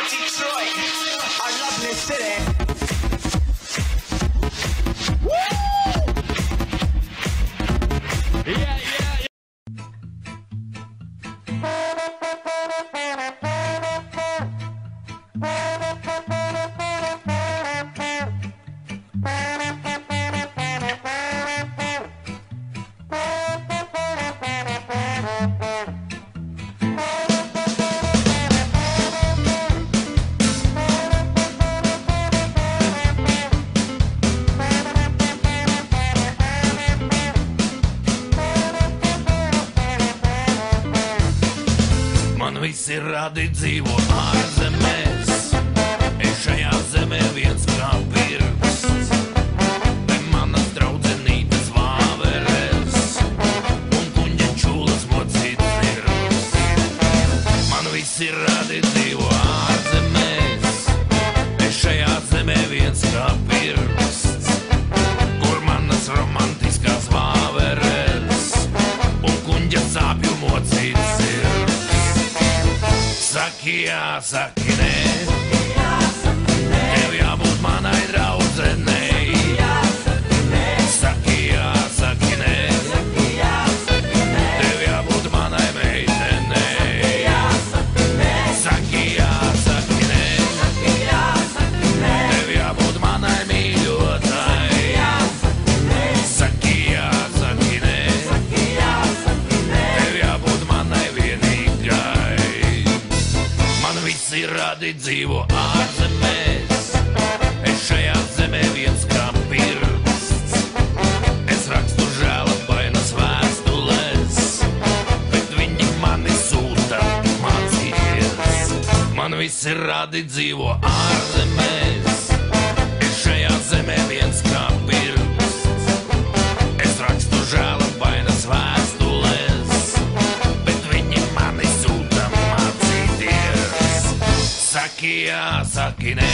Detroit, our lovely city. Visi radi dzīvo ārzemēs, es šajā zemē viens kā pirksts. Te manas draudzenītes vāveres un kuņģa čūlas mocītas nirvs. Man visi radi dzīvo ārzemēs, es šajā zemē viens kā pirksts, kur manas romantiskās vāveres un kuņģa sāpju mocītas nirvs. Saki jā, saki nē, tev jābūt manai draudzenei. Saki jā, saki nē, tev jābūt manai meitenei. Saki jā, saki nē, tev jābūt manai mīļotai. Saki jā, saki nē, tev jābūt manai vienīgai. Man visi radi dzīvo ārzemēs, es šajā zemē viens kā pirksts. Es rakstu žēlabainas vēstules, bet viņi mani sūta mācīties. Man visi radi dzīvo ārzemēs, es šajā zemē viens kā pirksts. Es rakstu žēlabainas vēstules, bet viņi mani sūta mācīties. Saki jā, saki nē,